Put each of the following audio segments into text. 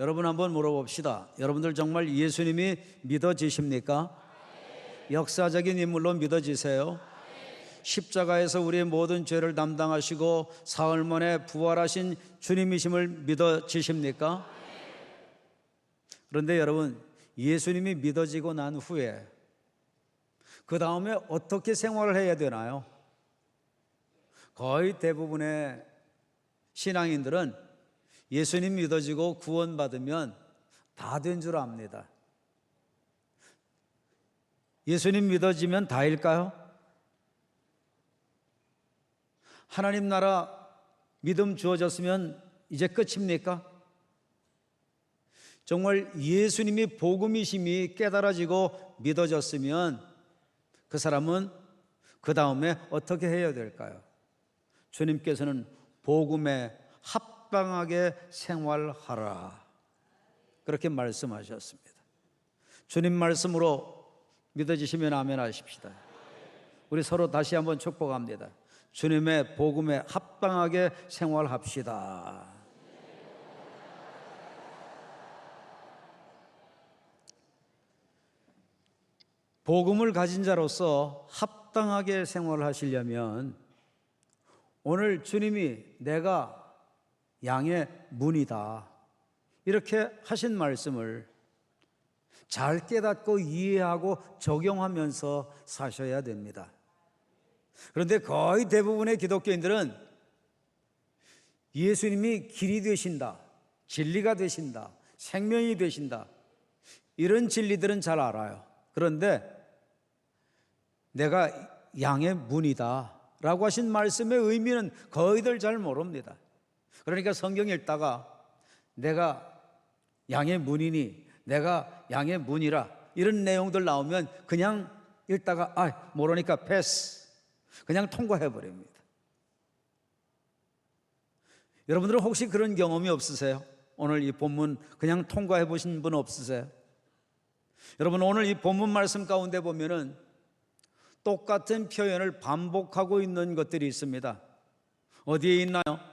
여러분 한번 물어봅시다. 여러분들 정말 예수님이 믿어지십니까? 역사적인 인물로 믿어지세요? 십자가에서 우리의 모든 죄를 담당하시고 사흘 만에 부활하신 주님이심을 믿어지십니까? 그런데 여러분, 예수님이 믿어지고 난 후에 그 다음에 어떻게 생활을 해야 되나요? 거의 대부분의 신앙인들은 예수님 믿어지고 구원받으면 다 된 줄 압니다. 예수님 믿어지면 다일까요? 하나님 나라 믿음 주어졌으면 이제 끝입니까? 정말 예수님이 복음이심이 깨달아지고 믿어졌으면 그 사람은 그 다음에 어떻게 해야 될까요? 주님께서는 복음에 합당하게 생활하라, 그렇게 말씀하셨습니다. 주님 말씀으로 믿어지시면 아멘 하십시다. 우리 서로 다시 한번 축복합니다. 주님의 복음에 합당하게 생활합시다. 복음을 가진 자로서 합당하게 생활하시려면 오늘 주님이 내가 양의 문이다, 이렇게 하신 말씀을 잘 깨닫고 이해하고 적용하면서 사셔야 됩니다. 그런데 거의 대부분의 기독교인들은 예수님이 길이 되신다, 진리가 되신다, 생명이 되신다, 이런 진리들은 잘 알아요. 그런데 내가 양의 문이다 라고 하신 말씀의 의미는 거의들 잘 모릅니다. 그러니까 성경 읽다가 내가 양의 문이니, 내가 양의 문이라, 이런 내용들 나오면 그냥 읽다가 모르니까 패스, 그냥 통과해버립니다. 여러분들은 혹시 그런 경험이 없으세요? 오늘 이 본문 그냥 통과해 보신 분 없으세요? 여러분, 오늘 이 본문 말씀 가운데 보면은 똑같은 표현을 반복하고 있는 것들이 있습니다. 어디에 있나요?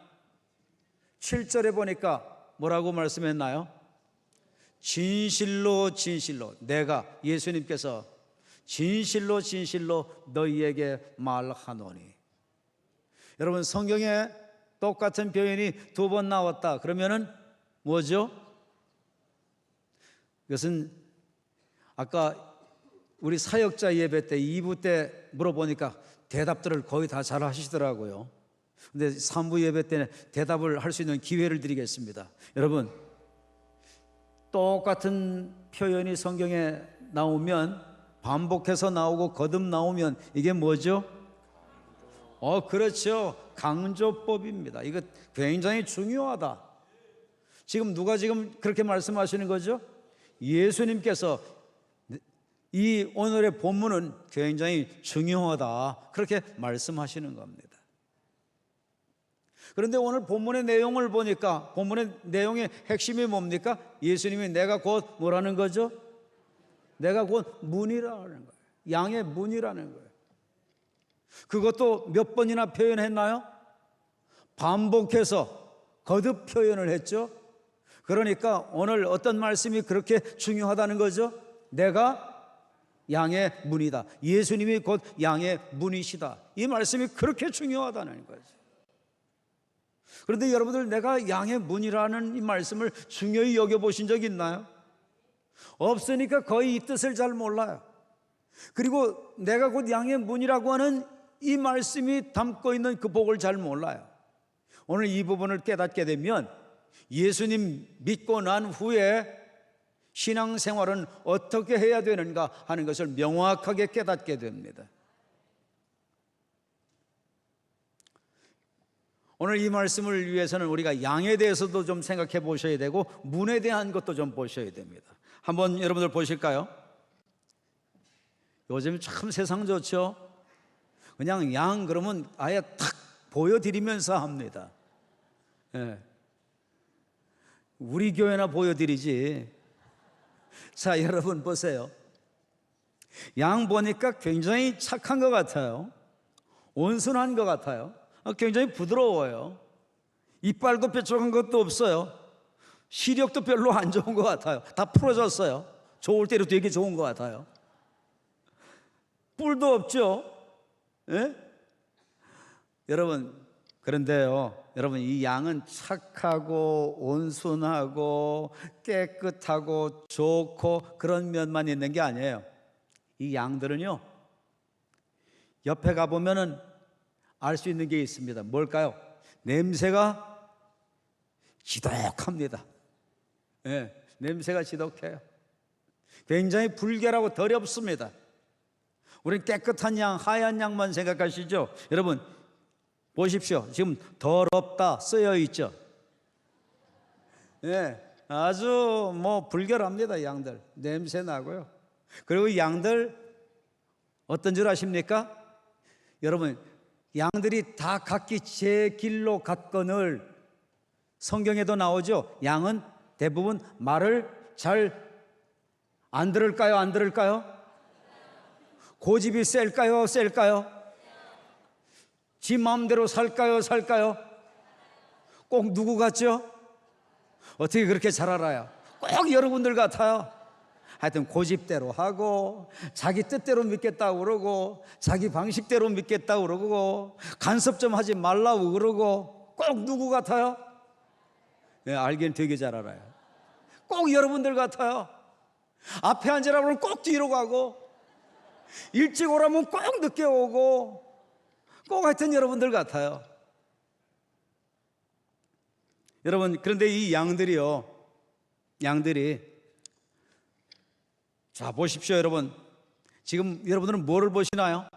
7절에 보니까 뭐라고 말씀했나요? 진실로 진실로, 내가, 예수님께서 진실로 진실로 너희에게 말하노니. 여러분, 성경에 똑같은 표현이 2번 나왔다 그러면은 뭐죠? 이것은 아까 우리 사역자 예배 때 2부 때 물어보니까 대답들을 거의 다 잘 하시더라고요. 근데 3부 예배 때는 대답을 할 수 있는 기회를 드리겠습니다. 여러분, 똑같은 표현이 성경에 나오면, 반복해서 나오고 거듭 나오면 이게 뭐죠? 그렇죠. 강조법입니다. 이거 굉장히 중요하다. 지금 누가 지금 그렇게 말씀하시는 거죠? 예수님께서 이 오늘의 본문은 굉장히 중요하다, 그렇게 말씀하시는 겁니다. 그런데 오늘 본문의 내용을 보니까 본문의 내용의 핵심이 뭡니까? 예수님이 내가 곧 뭐라는 거죠? 내가 곧 문이라는 거예요. 양의 문이라는 거예요. 그것도 몇 번이나 표현했나요? 반복해서 거듭 표현을 했죠. 그러니까 오늘 어떤 말씀이 그렇게 중요하다는 거죠? 내가 양의 문이다, 예수님이 곧 양의 문이시다, 이 말씀이 그렇게 중요하다는 거죠. 그런데 여러분들, 내가 양의 문이라는 이 말씀을 중요히 여겨보신 적 있나요? 없으니까 거의 이 뜻을 잘 몰라요. 그리고 내가 곧 양의 문이라고 하는 이 말씀이 담고 있는 그 복을 잘 몰라요. 오늘 이 부분을 깨닫게 되면 예수님 믿고 난 후에 신앙생활은 어떻게 해야 되는가 하는 것을 명확하게 깨닫게 됩니다. 오늘 이 말씀을 위해서는 우리가 양에 대해서도 좀 생각해 보셔야 되고 문에 대한 것도 좀 보셔야 됩니다. 한번 여러분들 보실까요? 요즘 참 세상 좋죠? 그냥 양 그러면 아예 탁 보여드리면서 합니다. 우리 교회나 보여드리지. 자, 여러분 보세요. 양 보니까 굉장히 착한 것 같아요. 온순한 것 같아요. 굉장히 부드러워요. 이빨도 뾰족한 것도 없어요. 시력도 별로 안 좋은 것 같아요. 다 풀어졌어요. 좋을 때로 되게 좋은 것 같아요. 뿔도 없죠. 예? 여러분, 그런데요, 여러분, 이 양은 착하고 온순하고 깨끗하고 좋고 그런 면만 있는 게 아니에요. 이 양들은요, 옆에 가보면은 알 수 있는 게 있습니다. 뭘까요? 냄새가 지독합니다. 예, 냄새가 지독해요. 굉장히 불결하고 더럽습니다. 우린 깨끗한 양, 하얀 양만 생각하시죠? 여러분, 보십시오. 지금 더럽다 쓰여 있죠? 예, 아주 불결합니다. 양들 냄새 나고요. 그리고 이 양들 어떤 줄 아십니까? 여러분, 양들이 다 각기 제 길로 갔거늘 성경에도 나오죠. 양은 대부분 말을 잘 안 들을까요? 안 들을까요? 고집이 셀까요? 셀까요? 지 마음대로 살까요? 살까요? 꼭 누구 같죠? 어떻게 그렇게 잘 알아요? 꼭 여러분들 같아요. 하여튼 고집대로 하고 자기 뜻대로 믿겠다고 그러고 자기 방식대로 믿겠다고 그러고 간섭 좀 하지 말라고 그러고 꼭 누구 같아요? 네, 알기는 되게 잘 알아요. 꼭 여러분들 같아요. 앞에 앉으라고 하면 꼭 뒤로 가고 일찍 오라면 꼭 늦게 오고 꼭 하여튼 여러분들 같아요. 여러분, 그런데 이 양들이 자, 보십시오. 여러분, 지금 여러분들은 뭐를 보시나요?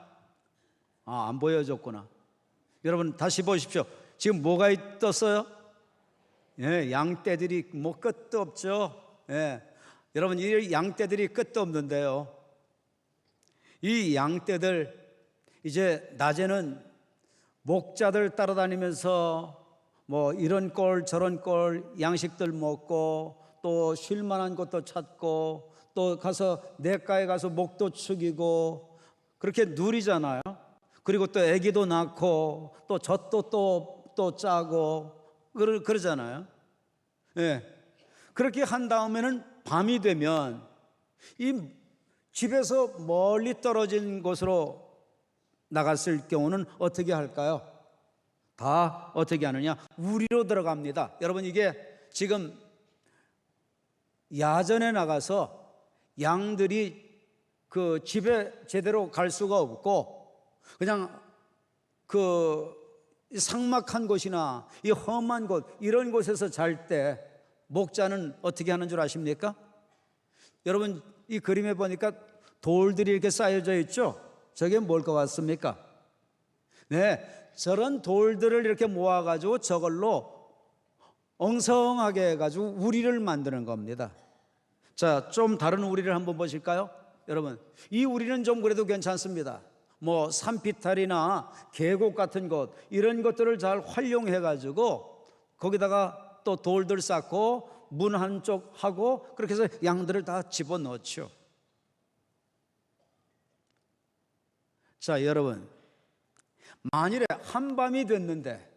안 보여줬구나. 여러분 다시 보십시오. 지금 뭐가 떴어요? 예, 양떼들이 끝도 없죠. 예, 여러분, 이 양떼들이 끝도 없는데요, 이 양떼들 이제 낮에는 목자들 따라다니면서 이런 꼴 저런 꼴 양식들 먹고 또 쉴만한 곳도 찾고 또 가서 냇가에 가서 목도 축이고 그렇게 누리잖아요. 그리고 또 아기도 낳고 또 젖도 또 짜고 그러잖아요. 예. 그렇게 한 다음에는 밤이 되면 이 집에서 멀리 떨어진 곳으로 나갔을 경우는 어떻게 할까요? 다 어떻게 하느냐? 우리로 들어갑니다. 여러분, 이게 지금 야전에 나가서 양들이 그 집에 제대로 갈 수가 없고 그냥 그 삭막한 곳이나 이 험한 곳 이런 곳에서 잘 때 목자는 어떻게 하는 줄 아십니까? 여러분, 이 그림에 보니까 돌들이 이렇게 쌓여져 있죠? 저게 뭘 것 같습니까? 네, 저런 돌들을 이렇게 모아가지고 저걸로 엉성하게 해가지고 우리를 만드는 겁니다. 자, 좀 다른 우리를 한번 보실까요? 여러분, 이 우리는 좀 그래도 괜찮습니다. 산비탈이나 계곡 같은 곳 이런 것들을 잘 활용해가지고 거기다가 또 돌들 쌓고 문 한쪽 하고 그렇게 해서 양들을 다 집어넣죠. 자, 여러분, 만일에 한밤이 됐는데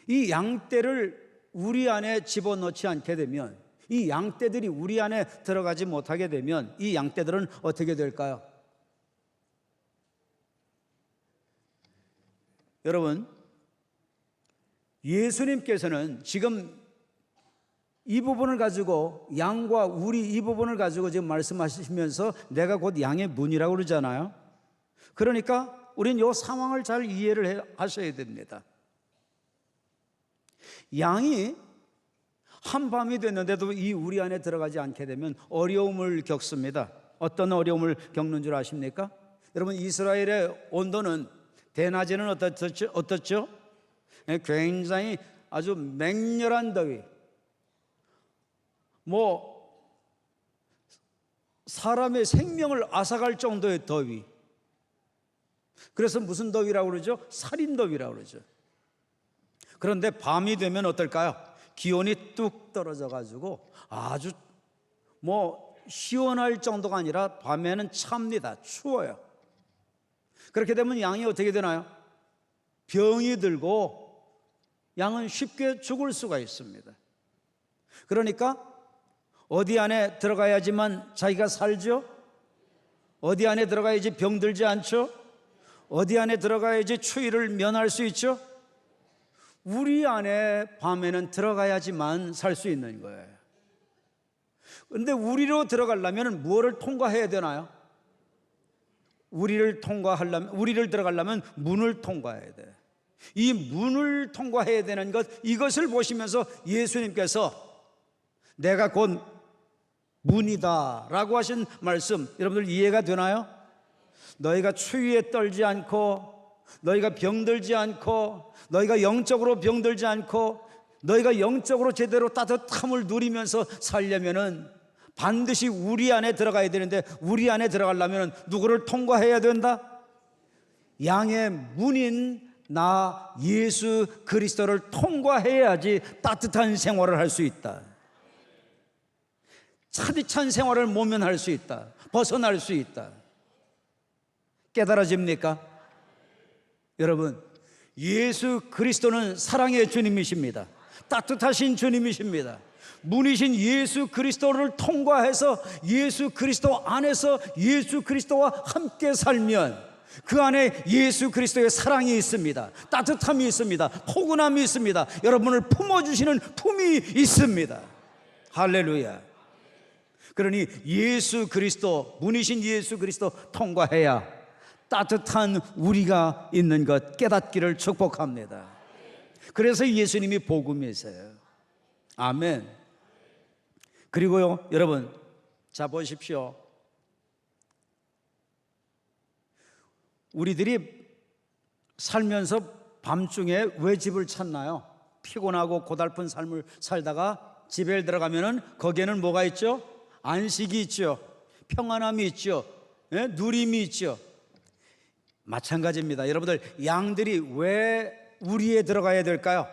이 양떼를 우리 안에 집어넣지 않게 되면, 이 양떼들이 우리 안에 들어가지 못하게 되면 이 양떼들은 어떻게 될까요? 여러분, 예수님께서는 지금 이 부분을 가지고 양과 우리 이 부분을 가지고 지금 말씀하시면서 내가 곧 양의 문이라고 그러잖아요. 그러니까 우리는 이 상황을 잘 이해를 하셔야 됩니다. 양이 한밤이 됐는데도 이 우리 안에 들어가지 않게 되면 어려움을 겪습니다. 어떤 어려움을 겪는 줄 아십니까? 여러분, 이스라엘의 온도는 대낮에는 어떻죠? 굉장히 아주 맹렬한 더위, 사람의 생명을 앗아갈 정도의 더위. 그래서 무슨 더위라고 그러죠? 살인더위라고 그러죠. 그런데 밤이 되면 어떨까요? 기온이 뚝 떨어져 가지고 아주 시원할 정도가 아니라 밤에는 찹니다. 추워요. 그렇게 되면 양이 어떻게 되나요? 병이 들고 양은 쉽게 죽을 수가 있습니다. 그러니까 어디 안에 들어가야지만 자기가 살죠? 어디 안에 들어가야지 병들지 않죠? 어디 안에 들어가야지 추위를 면할 수 있죠? 우리 안에 밤에는 들어가야지만 살 수 있는 거예요. 그런데 우리로 들어가려면 무엇을 통과해야 되나요? 우리를 들어가려면 문을 통과해야 돼. 이 문을 통과해야 되는 것, 이것을 보시면서 예수님께서 내가 곧 문이다 라고 하신 말씀, 여러분들 이해가 되나요? 너희가 추위에 떨지 않고, 너희가 병들지 않고, 너희가 영적으로 병들지 않고, 너희가 영적으로 제대로 따뜻함을 누리면서 살려면은 반드시 우리 안에 들어가야 되는데, 우리 안에 들어가려면 누구를 통과해야 된다? 양의 문인 나 예수 그리스도를 통과해야지 따뜻한 생활을 할 수 있다. 차디찬 생활을 모면할 수 있다. 벗어날 수 있다. 깨달아집니까? 여러분, 예수 그리스도는 사랑의 주님이십니다. 따뜻하신 주님이십니다. 문이신 예수 그리스도를 통과해서 예수 그리스도 안에서 예수 그리스도와 함께 살면 그 안에 예수 그리스도의 사랑이 있습니다. 따뜻함이 있습니다. 포근함이 있습니다. 여러분을 품어주시는 품이 있습니다. 할렐루야. 그러니 예수 그리스도, 문이신 예수 그리스도 통과해야 따뜻한 우리가 있는 것 깨닫기를 축복합니다. 그래서 예수님이 복음이세요. 아멘. 그리고요, 여러분, 자 보십시오. 우리들이 살면서 밤중에 왜 집을 찾나요? 피곤하고 고달픈 삶을 살다가 집에 들어가면은 거기에는 뭐가 있죠? 안식이 있죠. 평안함이 있죠. 예? 누림이 있죠. 마찬가지입니다. 여러분들, 양들이 왜 우리에 들어가야 될까요?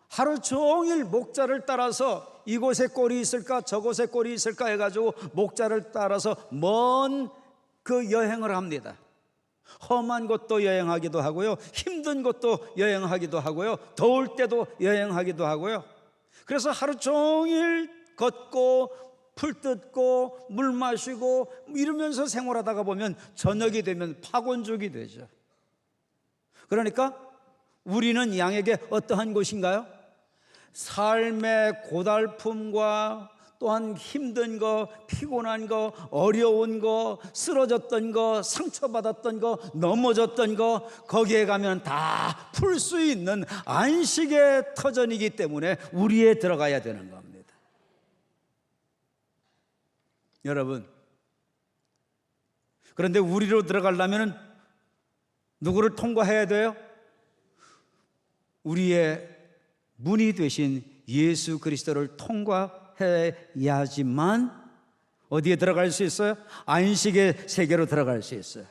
하루 종일 목자를 따라서 이곳에 꼴이 있을까 저곳에 꼴이 있을까 해가지고 목자를 따라서 먼 그 여행을 합니다. 험한 곳도 여행하기도 하고요, 힘든 곳도 여행하기도 하고요, 더울 때도 여행하기도 하고요. 그래서 하루 종일 걷고 풀 뜯고 물 마시고 이러면서 생활하다가 보면 저녁이 되면 파곤죽이 되죠. 그러니까 우리는 양에게 어떠한 곳인가요? 삶의 고달픔과 또한 힘든 거, 피곤한 거, 어려운 거, 쓰러졌던 거, 상처받았던 거, 넘어졌던 거, 거기에 가면 다 풀 수 있는 안식의 터전이기 때문에 우리에 들어가야 되는 겁니다. 여러분, 그런데 우리로 들어가려면 누구를 통과해야 돼요? 우리의 문이 되신 예수 그리스도를 통과해야지만 어디에 들어갈 수 있어요? 안식의 세계로 들어갈 수 있어요.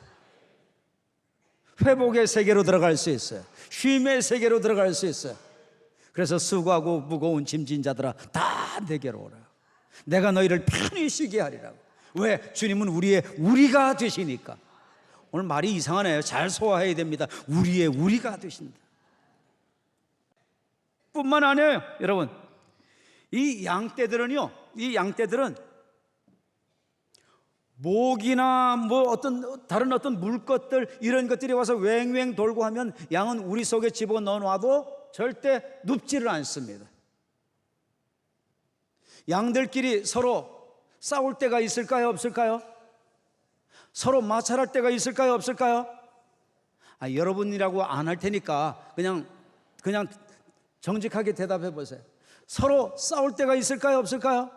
회복의 세계로 들어갈 수 있어요. 쉼의 세계로 들어갈 수 있어요. 그래서 수고하고 무거운 짐진 자들아 다 내게로 오라. 내가 너희를 편히 쉬게 하리라고. 왜? 주님은 우리가 되시니까. 오늘 말이 이상하네요. 잘 소화해야 됩니다. 우리가 되신다. 뿐만 아니에요, 여러분. 이 양떼들은 모기나 다른 어떤 물것들 이런 것들이 와서 웽웽 돌고 하면 양은 우리 속에 집어넣어 놔도 절대 눕지를 않습니다. 양들끼리 서로 싸울 때가 있을까요, 없을까요? 서로 마찰할 때가 있을까요, 없을까요? 여러분이라고 안 할 테니까 그냥 정직하게 대답해 보세요. 서로 싸울 때가 있을까요, 없을까요?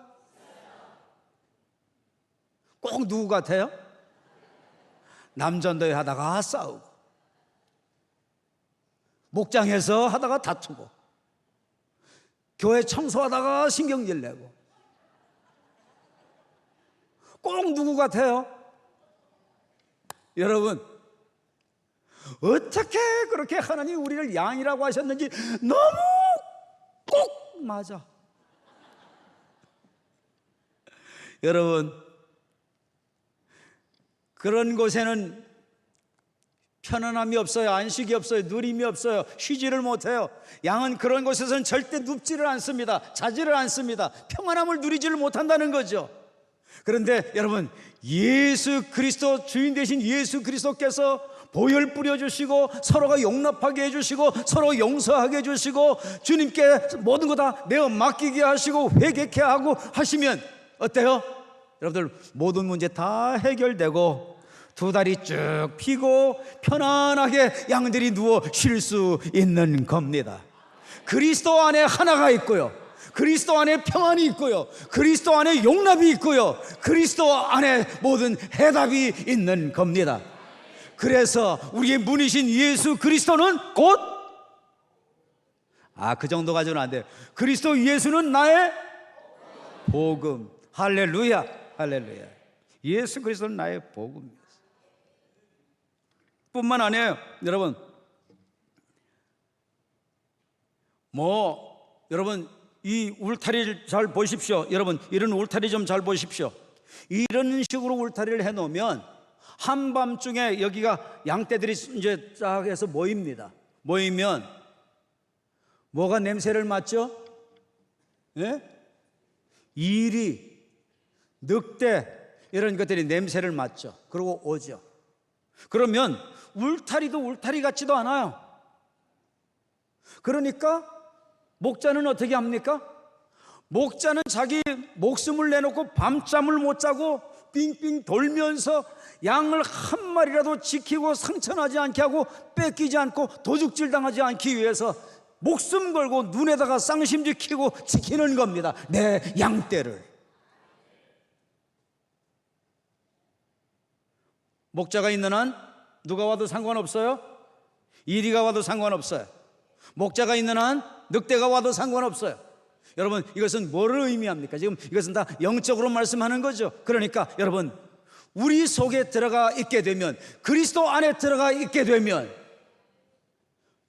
꼭 누구 같아요? 남전도회 하다가 싸우고, 목장에서 하다가 다투고, 교회 청소하다가 신경질 내고, 꼭 누구 같아요? 여러분, 어떻게 그렇게 하나님이 우리를 양이라고 하셨는지 너무 꼭 맞아. 여러분, 그런 곳에는 편안함이 없어요. 안식이 없어요. 누림이 없어요. 쉬지를 못해요. 양은 그런 곳에서는 절대 눕지를 않습니다. 자지를 않습니다. 평안함을 누리지를 못한다는 거죠. 그런데 여러분, 예수 그리스도, 주인 되신 예수 그리스도께서 보혈 뿌려주시고 서로가 용납하게 해주시고 서로 용서하게 해주시고 주님께 모든 거 다 내어 맡기게 하시고 회개케 하고 하시면 어때요? 여러분들, 모든 문제 다 해결되고 두 다리 쭉 펴고 편안하게 양들이 누워 쉴 수 있는 겁니다. 그리스도 안에 하나가 있고요, 그리스도 안에 평안이 있고요, 그리스도 안에 용납이 있고요, 그리스도 안에 모든 해답이 있는 겁니다. 그래서 우리의 문이신 예수 그리스도는 곧, 그 정도 가지고는 안 돼요. 그리스도 예수는 나의 복음. 할렐루야, 할렐루야. 예수 그리스도는 나의 복음입니다. 뿐만 아니에요. 여러분, 여러분 이 울타리를 잘 보십시오. 여러분, 이런 울타리 좀 잘 보십시오. 이런 식으로 울타리를 해놓으면 한밤중에 여기가 양떼들이 이제 쫙 해서 모입니다. 모이면 뭐가 냄새를 맡죠? 예? 이리, 늑대 이런 것들이 냄새를 맡죠. 그리고 오죠. 그러면 울타리도 울타리 같지도 않아요. 그러니까 목자는 어떻게 합니까? 목자는 자기 목숨을 내놓고 밤잠을 못 자고 빙빙 돌면서 양을 한 마리라도 지키고 상처나지 않게 하고 뺏기지 않고 도둑질 당하지 않기 위해서 목숨 걸고 눈에다가 쌍심 지키고 지키는 겁니다. 내 양떼를. 목자가 있는 한 누가 와도 상관없어요. 이리가 와도 상관없어요. 목자가 있는 한 늑대가 와도 상관없어요. 여러분, 이것은 뭐를 의미합니까? 지금 이것은 다 영적으로 말씀하는 거죠. 그러니까 여러분, 우리 속에 들어가 있게 되면, 그리스도 안에 들어가 있게 되면,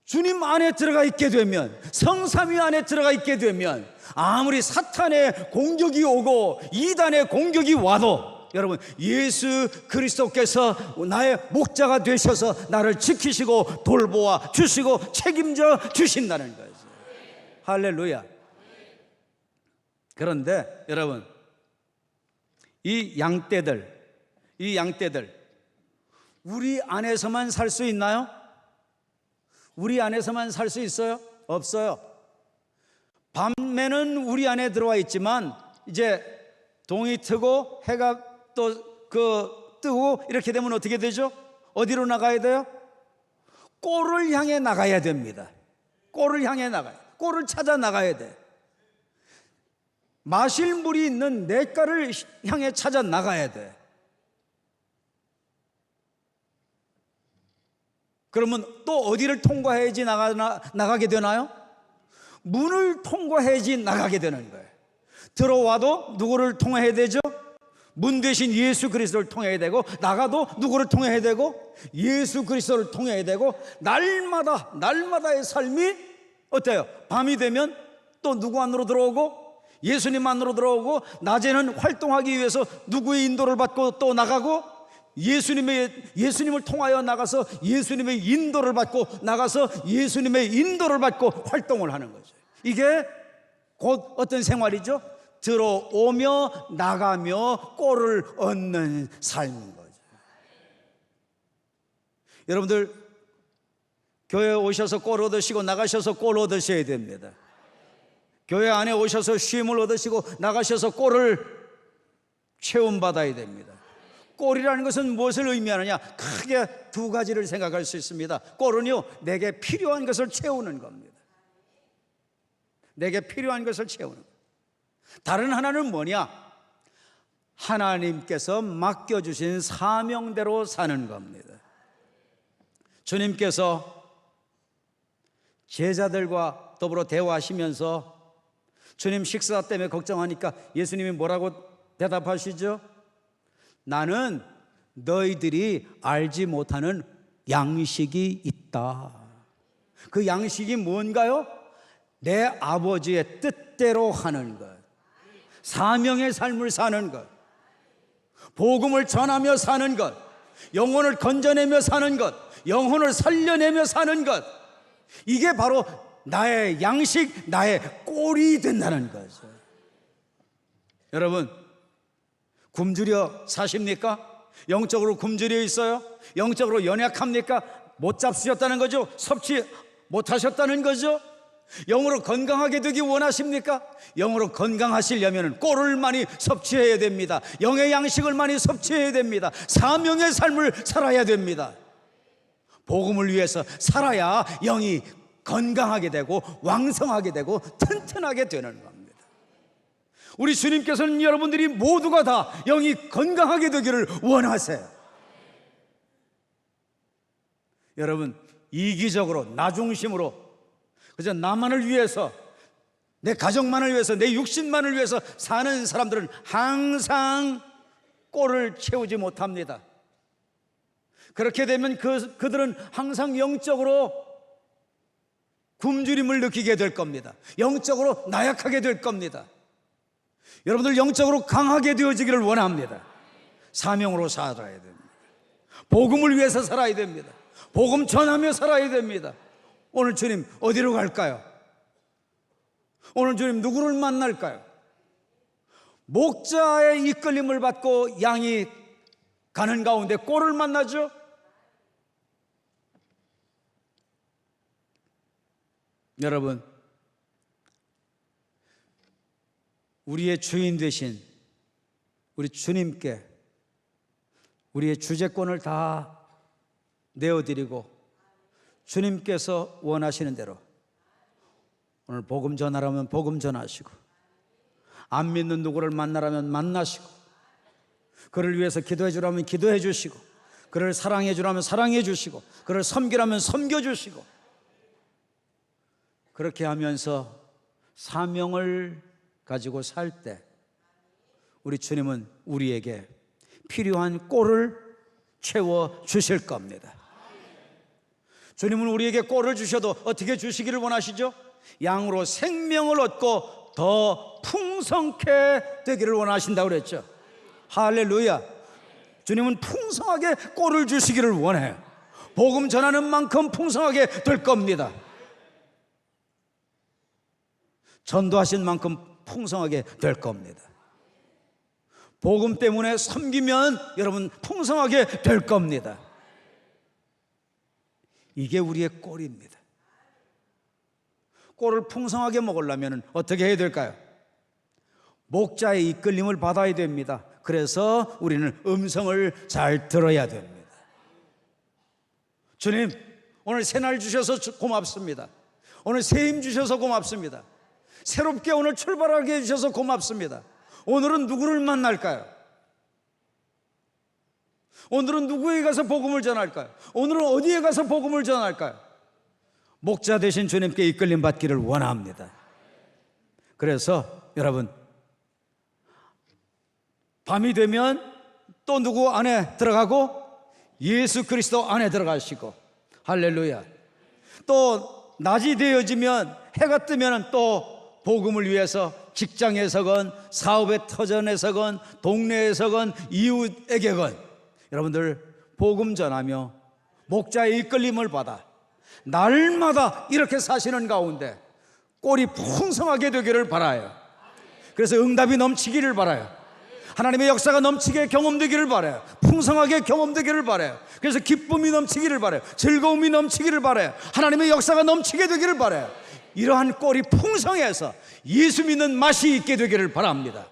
주님 안에 들어가 있게 되면, 성삼위 안에 들어가 있게 되면, 아무리 사탄의 공격이 오고 이단의 공격이 와도 여러분, 예수 그리스도께서 나의 목자가 되셔서 나를 지키시고 돌보아 주시고 책임져 주신다는 거죠. 할렐루야. 그런데 여러분, 이 양떼들 우리 안에서만 살 수 있나요? 우리 안에서만 살 수 있어요? 없어요. 밤에는 우리 안에 들어와 있지만 이제 동이 트고 해가 또 뜨고 이렇게 되면 어떻게 되죠? 어디로 나가야 돼요? 꼴을 향해 나가야 됩니다. 꼴을 향해 나가요. 꼴을 찾아 나가야 돼. 마실 물이 있는 냇가를 향해 찾아 나가야 돼. 그러면 또 어디를 통과해야지 나가게 되나요? 문을 통과해야지 나가게 되는 거예요. 들어와도 누구를 통해야 되죠? 문 대신 예수 그리스도를 통해야 되고, 나가도 누구를 통해야 되고? 예수 그리스도를 통해야 되고, 날마다의 삶이 어때요? 밤이 되면 또 누구 안으로 들어오고, 예수님 안으로 들어오고, 낮에는 활동하기 위해서 누구의 인도를 받고 또 나가고, 예수님을 통하여 나가서 예수님의 인도를 받고 나가서 예수님의 인도를 받고 활동을 하는 거죠. 이게 곧 어떤 생활이죠? 들어오며 나가며 꼴을 얻는 삶인 거죠. 여러분들, 교회에 오셔서 꼴 얻으시고 나가셔서 꼴 얻으셔야 됩니다. 교회 안에 오셔서 쉼을 얻으시고 나가셔서 꼴을 체험받아야 됩니다. 꼴이라는 것은 무엇을 의미하느냐? 크게 두 가지를 생각할 수 있습니다. 꼴은요, 내게 필요한 것을 채우는 겁니다. 내게 필요한 것을 채우는 겁니다. 다른 하나는 뭐냐? 하나님께서 맡겨주신 사명대로 사는 겁니다. 주님께서 제자들과 더불어 대화하시면서 주님 식사 때문에 걱정하니까 예수님이 뭐라고 대답하시죠? 나는 너희들이 알지 못하는 양식이 있다. 그 양식이 뭔가요? 내 아버지의 뜻대로 하는 것, 사명의 삶을 사는 것, 복음을 전하며 사는 것, 영혼을 건져내며 사는 것, 영혼을 살려내며 사는 것, 이게 바로 나의 양식, 나의 꼴이 된다는 거죠. 여러분, 굶주려 사십니까? 영적으로 굶주려 있어요? 영적으로 연약합니까? 못 잡수셨다는 거죠? 섭취 못 하셨다는 거죠? 영으로 건강하게 되기 원하십니까? 영으로 건강하시려면 꼴을 많이 섭취해야 됩니다. 영의 양식을 많이 섭취해야 됩니다. 사명의 삶을 살아야 됩니다. 복음을 위해서 살아야 영이 건강하게 되고 왕성하게 되고 튼튼하게 되는 겁니다. 우리 주님께서는 여러분들이 모두가 다 영이 건강하게 되기를 원하세요. 여러분, 이기적으로 나 중심으로 그저 나만을 위해서, 내 가정만을 위해서, 내 육신만을 위해서 사는 사람들은 항상 꼴을 채우지 못합니다. 그렇게 되면 그들은 항상 영적으로 굶주림을 느끼게 될 겁니다. 영적으로 나약하게 될 겁니다. 여러분들 영적으로 강하게 되어지기를 원합니다. 사명으로 살아야 됩니다. 복음을 위해서 살아야 됩니다. 복음 전하며 살아야 됩니다. 오늘 주님 어디로 갈까요? 오늘 주님 누구를 만날까요? 목자의 이끌림을 받고 양이 가는 가운데 꼴을 만나죠. 여러분, 우리의 주인 되신 우리 주님께 우리의 주재권을 다 내어드리고 주님께서 원하시는 대로 오늘 복음 전하라면 복음 전하시고, 안 믿는 누구를 만나라면 만나시고, 그를 위해서 기도해 주라면 기도해 주시고, 그를 사랑해 주라면 사랑해 주시고, 그를 섬기라면 섬겨 주시고, 그렇게 하면서 사명을 가지고 살 때 우리 주님은 우리에게 필요한 꼴을 채워 주실 겁니다. 주님은 우리에게 꼴을 주셔도 어떻게 주시기를 원하시죠? 양으로 생명을 얻고 더 풍성케 되기를 원하신다고 그랬죠. 할렐루야. 주님은 풍성하게 꼴을 주시기를 원해요. 복음 전하는 만큼 풍성하게 될 겁니다. 전도하신 만큼 풍성하게 될 겁니다. 복음 때문에 섬기면 여러분 풍성하게 될 겁니다. 이게 우리의 꼴입니다. 꼴을 풍성하게 먹으려면 어떻게 해야 될까요? 목자의 이끌림을 받아야 됩니다. 그래서 우리는 음성을 잘 들어야 됩니다. 주님, 오늘 새날 주셔서 고맙습니다. 오늘 새 힘 주셔서 고맙습니다. 새롭게 오늘 출발하게 해주셔서 고맙습니다. 오늘은 누구를 만날까요? 오늘은 누구에게 가서 복음을 전할까요? 오늘은 어디에 가서 복음을 전할까요? 목자 되신 주님께 이끌림 받기를 원합니다. 그래서 여러분, 밤이 되면 또 누구 안에 들어가고 예수 그리스도 안에 들어가시고, 할렐루야. 또 낮이 되어지면, 해가 뜨면 또 복음을 위해서 직장에서건 사업의 터전에서건 동네에서건 이웃에게건 여러분들 복음 전하며 목자의 이끌림을 받아 날마다 이렇게 사시는 가운데 꼴이 풍성하게 되기를 바라요. 그래서 응답이 넘치기를 바라요. 하나님의 역사가 넘치게 경험되기를 바라요. 풍성하게 경험되기를 바라요. 그래서 기쁨이 넘치기를 바라요. 즐거움이 넘치기를 바라요. 하나님의 역사가 넘치게 되기를 바라요. 이러한 꼴이 풍성해서 예수 믿는 맛이 있게 되기를 바랍니다.